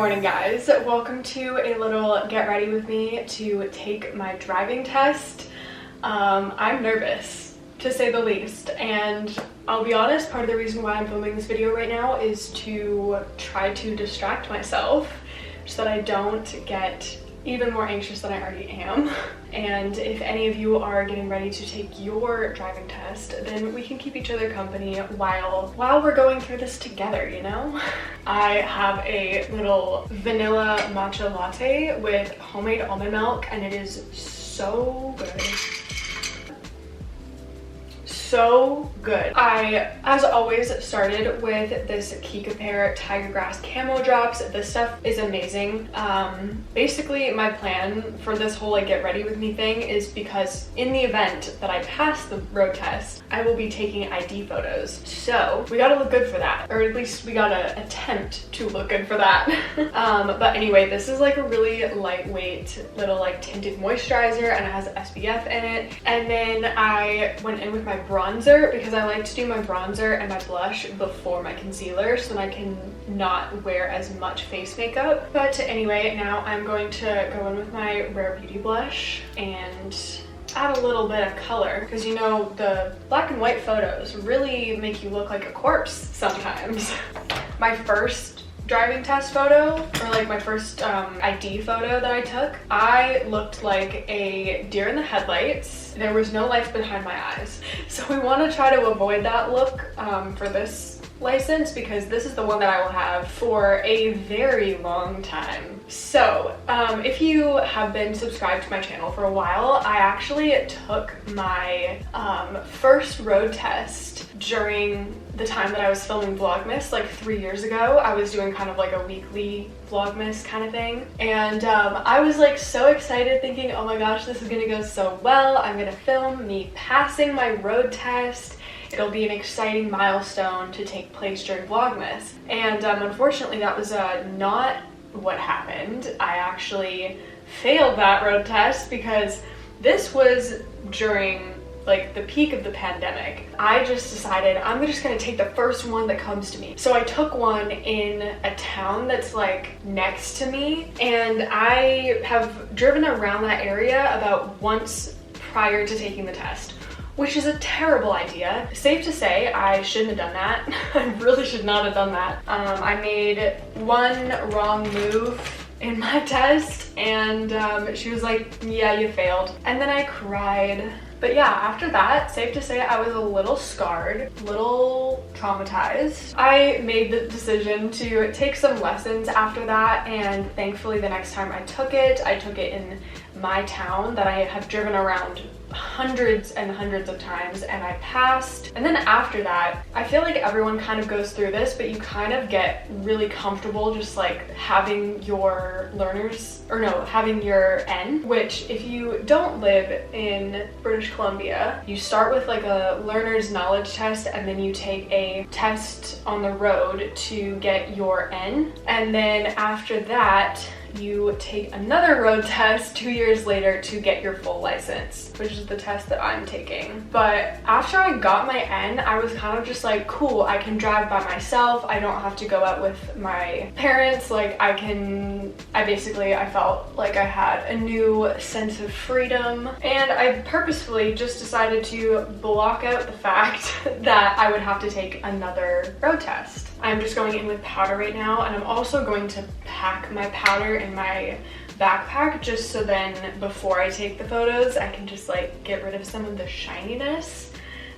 morning, guys. Welcome to a little get ready with me to take my driving test. I'm nervous, to say the least, and I'll be honest, part of the reason why I'm filming this video right now is to try to distract myself so that I don't get even more anxious than I already am. And if any of you are getting ready to take your driving test, then we can keep each other company while we're going through this together, you know? I have a little vanilla matcha latte with homemade almond milk, and it is so good. So good. I, as always, started with this Kika Pear Tiger Grass Camo Drops. This stuff is amazing. Basically, my plan for this whole get ready with me thing is because in the event that I pass the road test, I will be taking ID photos. So we gotta look good for that, or at least we gotta attempt to look good for that. But anyway, this is like a really lightweight little tinted moisturizer, and it has SPF in it. And then I went in with my bronzer because I like to do my bronzer and my blush before my concealer so that I can not wear as much face makeup. But anyway, now I'm going to go in with my Rare Beauty blush and add a little bit of color, because you know the black and white photos really make you look like a corpse sometimes. My first driving test photo, or my first ID photo that I took, I looked like a deer in the headlights. There was no life behind my eyes. So we want to try to avoid that look for this license, because this is the one that I will have for a very long time. So if you have been subscribed to my channel for a while, I actually took my first road test during the time that I was filming Vlogmas 3 years ago. I was doing kind of like a weekly Vlogmas kind of thing, and I was so excited, thinking, oh my gosh, this is gonna go so well. I'm gonna film me passing my road test. It'll be an exciting milestone to take place during Vlogmas. And unfortunately, that was not what happened. I actually failed that road test because this was during the peak of the pandemic. I just decided I'm just gonna take the first one that comes to me. So I took one in a town that's next to me, and I have driven around that area about once prior to taking the test, which is a terrible idea. Safe to say, I shouldn't have done that. I really should not have done that. I made one wrong move in my test, and she was like, yeah, you failed. And then I cried. But yeah, after that, safe to say I was a little scarred, a little traumatized. I made the decision to take some lessons after that, and thankfully the next time I took it in my town that I have driven around hundreds and hundreds of times, and I passed. And then after that, I feel like everyone kind of goes through this, but you kind of get really comfortable just having your having your N, which if you don't live in British Columbia, you start with a learner's knowledge test, and then you take a test on the road to get your N. And then after that, you take another road test 2 years later to get your full license, which is the test that I'm taking. But after I got my N, I was kind of just cool, I can drive by myself. I don't have to go out with my parents. I felt like I had a new sense of freedom, and I purposefully just decided to block out the fact that I would have to take another road test. I'm just going in with powder right now, and I'm also going to pack my powder in my backpack just so then before I take the photos, I can just get rid of some of the shininess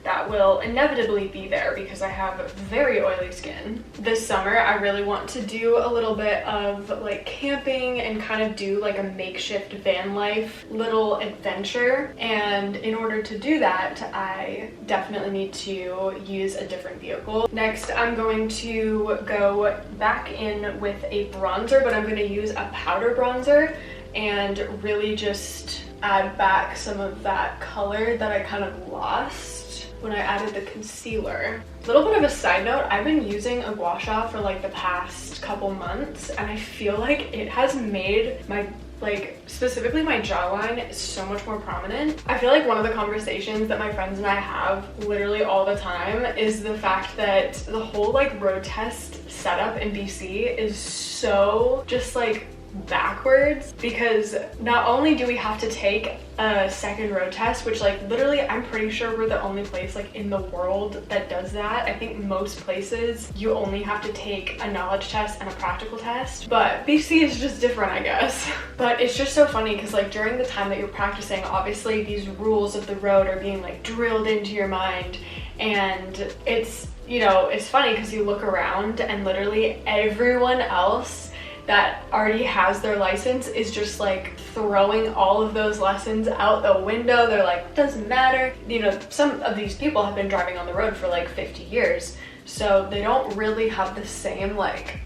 that will inevitably be there because I have very oily skin. This summer, I really want to do a little bit of camping and kind of do a makeshift van life little adventure. And in order to do that, I definitely need to use a different vehicle. Next, I'm going to go back in with a bronzer, but I'm going to use a powder bronzer and really just add back some of that color that I kind of lost when I added the concealer. A little bit of a side note, I've been using a gua sha for the past couple months, and I feel like it has made my like specifically my jawline is so much more prominent. I feel like one of the conversations that my friends and I have literally all the time is the fact that the whole like road test setup in BC is so just like backwards, because not only do we have to take a second road test, which like literally I'm pretty sure we're the only place like in the world that does that. I think most places you only have to take a knowledge test and a practical test, but BC is just different, I guess. But it's just so funny because like during the time that you're practicing, obviously these rules of the road are being like drilled into your mind, and it's, you know, it's funny because you look around and literally everyone else that already has their license is just like throwing all of those lessons out the window. They're like, doesn't matter. You know, some of these people have been driving on the road for like 50 years. So they don't really have the same like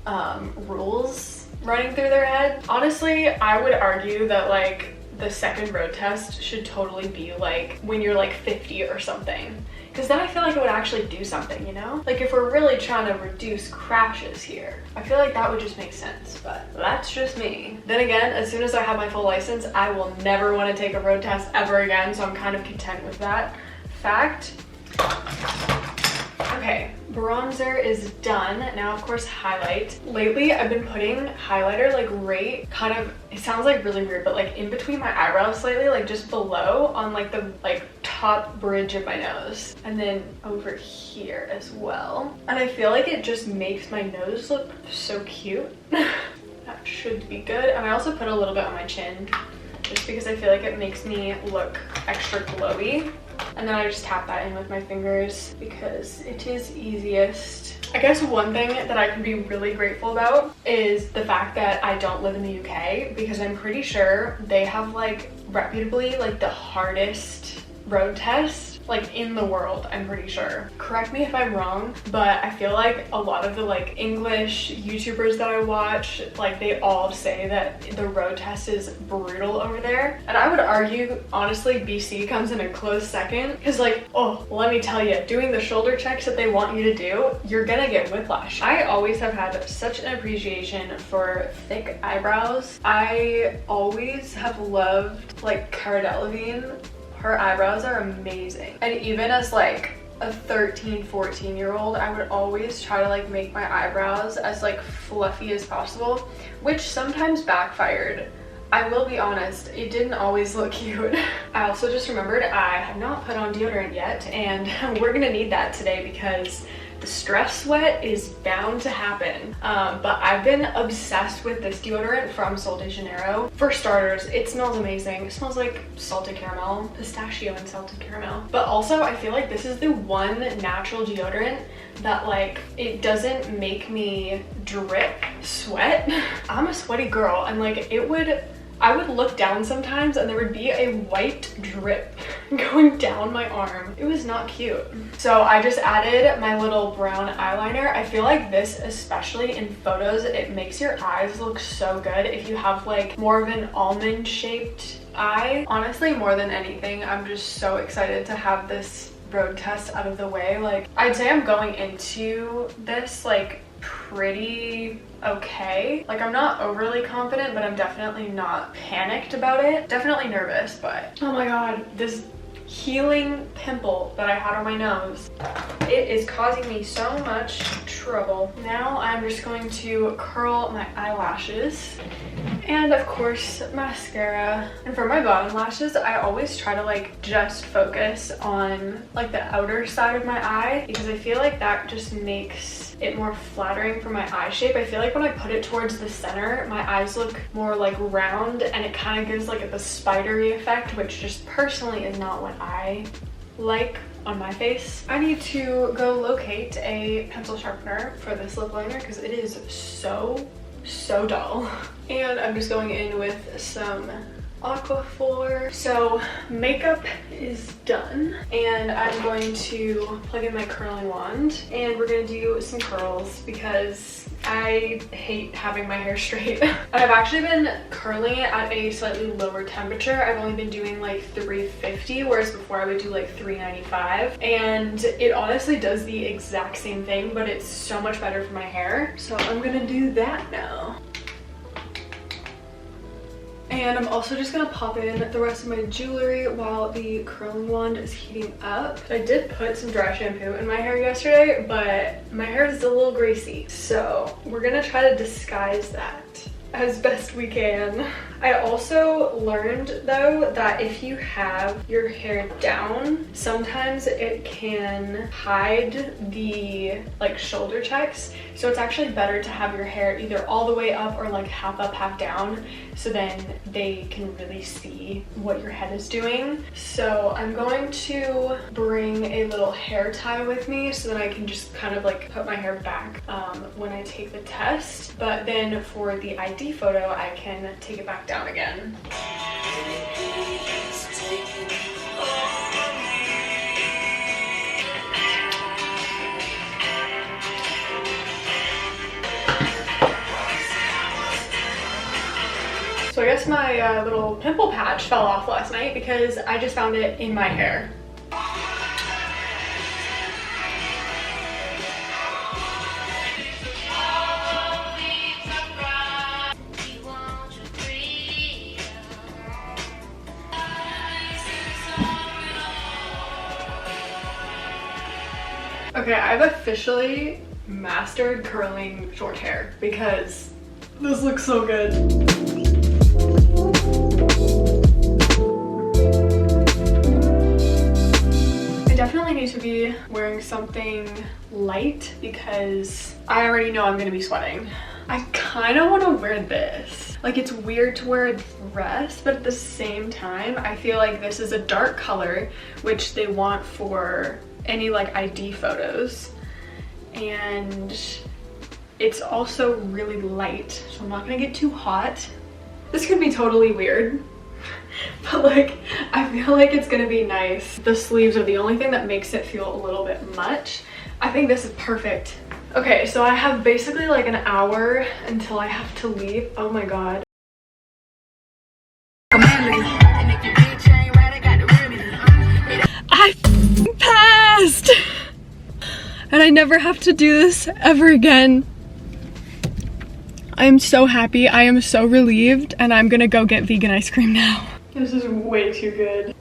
rules running through their head. Honestly, I would argue that like the second road test should totally be like when you're like 50 or something. Because then I feel like it would actually do something, you know? Like if we're really trying to reduce crashes here, I feel like that would just make sense, but that's just me. Then again, as soon as I have my full license, I will never want to take a road test ever again, so I'm kind of content with that fact. Okay, bronzer is done. Now, of course, highlight. Lately, I've been putting highlighter like right kind of, it sounds like really weird, but like in between my eyebrows slightly, like just below on like the like top bridge of my nose, and then over here as well. And I feel like it just makes my nose look so cute. That should be good. And I also put a little bit on my chin just because I feel like it makes me look extra glowy. And then I just tap that in with my fingers because it is easiest. I guess one thing that I can be really grateful about is the fact that I don't live in the UK, because I'm pretty sure they have like reputably like the hardest road test like in the world, I'm pretty sure. Correct me if I'm wrong, but I feel like a lot of the like English YouTubers that I watch, like they all say that the road test is brutal over there. And I would argue, honestly, BC comes in a close second, because like, oh, let me tell you, doing the shoulder checks that they want you to do, you're gonna get whiplash. I always have had such an appreciation for thick eyebrows. I always have loved like Cara Delevingne. Her eyebrows are amazing. And even as like a 13, 14-year-old, I would always try to like make my eyebrows as like fluffy as possible, which sometimes backfired. I will be honest, it didn't always look cute. I also just remembered I have not put on deodorant yet, and we're gonna need that today because the stress sweat is bound to happen. But I've been obsessed with this deodorant from Sol de Janeiro. For starters, it smells amazing. It smells like salted caramel, pistachio and salted caramel. But also I feel like this is the one natural deodorant that like, it doesn't make me drip sweat. I'm a sweaty girl, and like I would look down sometimes and there would be a white drip going down my arm. It was not cute. So I just added my little brown eyeliner. I feel like this, especially in photos, it makes your eyes look so good if you have like more of an almond shaped eye. Honestly, more than anything, I'm just so excited to have this road test out of the way. Like, I'd say I'm going into this like pretty okay. Like, I'm not overly confident, but I'm definitely not panicked about it. Definitely nervous, but oh my god, this healing pimple that I had on my nose, it is causing me so much trouble. Now I'm just going to curl my eyelashes and of course mascara. And for my bottom lashes, I always try to like just focus on like the outer side of my eye, because I feel like that just makes it more flattering for my eye shape. I feel like when I put it towards the center, my eyes look more like round, and it kind of gives like the spidery effect, which just personally is not what I like on my face. I need to go locate a pencil sharpener for this lip liner because it is so dull. And I'm just going in with some Aquaphor. So makeup is done, and I'm going to plug in my curling wand and we're gonna do some curls because I hate having my hair straight. I've actually been curling it at a slightly lower temperature. I've only been doing like 350, whereas before I would do like 395, and it honestly does the exact same thing, but it's so much better for my hair. So I'm gonna do that now. And I'm also just gonna pop in the rest of my jewelry while the curling wand is heating up. I did put some dry shampoo in my hair yesterday, but my hair is a little greasy. So we're gonna try to disguise that as best we can. I also learned though that if you have your hair down, sometimes it can hide the like shoulder checks. So it's actually better to have your hair either all the way up or like half up, half down, so then they can really see what your head is doing. So I'm going to bring a little hair tie with me so that I can just kind of like put my hair back when I take the test. But then for the ID photo, I can take it back down again. So I guess my little pimple patch fell off last night because I just found it in my hair. Okay, I've officially mastered curling short hair because this looks so good. I definitely need to be wearing something light because I already know I'm gonna be sweating. I kind of want to wear this. Like, it's weird to wear a dress, but at the same time, I feel like this is a dark color, which they want for any like ID photos. And it's also really light, so I'm not gonna get too hot. This could be totally weird, but like, I feel like it's gonna be nice. The sleeves are the only thing that makes it feel a little bit much. I think this is perfect. Okay, so I have basically like an hour until I have to leave. Oh my god. I passed! And I never have to do this ever again. I am so happy. I am so relieved, and I'm gonna go get vegan ice cream now. This is way too good.